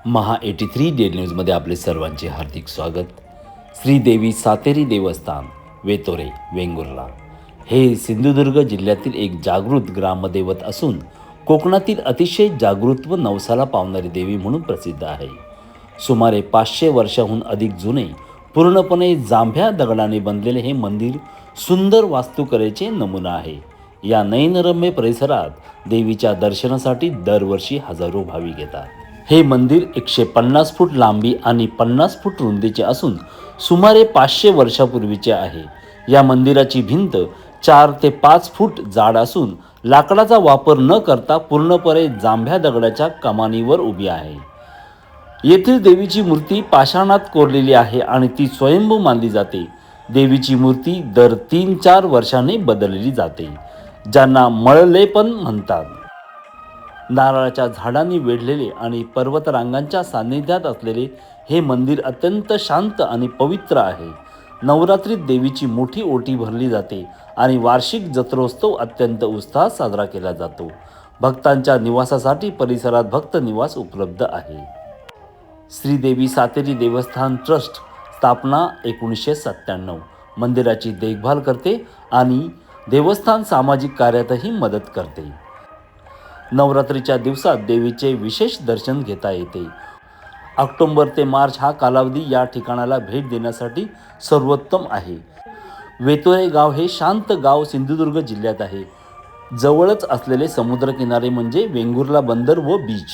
महा 83 daily न्यूजमध्ये आपले सर्वांचे हार्दिक स्वागत. श्रीदेवी सातेरी देवस्थान वेतोरे वेंगुर्ला हे सिंधुदुर्ग जिल्ह्यातील एक जागृत ग्रामदैवत असून कोकणातील अतिशय जागृत व नवसाला पावणारी देवी म्हणून प्रसिद्ध आहे. सुमारे 500 वर्षाहून अधिक जुने पूर्णपणे जांभ्या दगडाने बनलेले हे मंदिर सुंदर वास्तुकलेचे नमुना आहे. या नयनरम्य परिसरात देवीच्या दर्शनासाठी दरवर्षी हजारो भाविक येतात. हे मंदिर 150 फूट लांबी आणि 50 फूट रुंदीचे असून सुमारे 500 वर्षापूर्वीचे आहे. या मंदिराची भिंत 4 ते 5 फूट जाड असून लाकडाचा वापर न करता पूर्णपणे जांभ्या दगडाच्या कमानीवर उभी आहे. येथील देवीची मूर्ती पाषाणात कोरलेली आहे आणि ती स्वयंभू मानली जाते. देवीची मूर्ती दर 3-4 वर्षांनी बदलली जाते, ज्यांना मळलेपण म्हणतात. नारळाच्या झाडांनी वेढलेले आणि पर्वतरांगांच्या सान्निध्यात असलेले हे मंदिर अत्यंत शांत आणि पवित्र आहे. नवरात्रीत देवीची मोठी ओटी भरली जाते आणि वार्षिक जत्रोत्सव अत्यंत उत्साहात साजरा केला जातो. भक्तांच्या निवासासाठी परिसरात भक्त निवास उपलब्ध आहे. श्रीदेवी सातेरी देवस्थान ट्रस्ट स्थापना 1997. मंदिराची देखभाल करते आणि देवस्थान सामाजिक कार्यातही मदत करते. नवरात्रीच्या दिवसात देवीचे विशेष दर्शन घेता येते. ऑक्टोबर ते मार्च हा कालावधी या ठिकाणाला भेट देण्यासाठी सर्वोत्तम आहे. वेतोरे गाव हे शांत गाव सिंधुदुर्ग जिल्ह्यात आहे. जवळच असलेले समुद्रकिनारे म्हणजे वेंगुर्ला बंदर व बीच.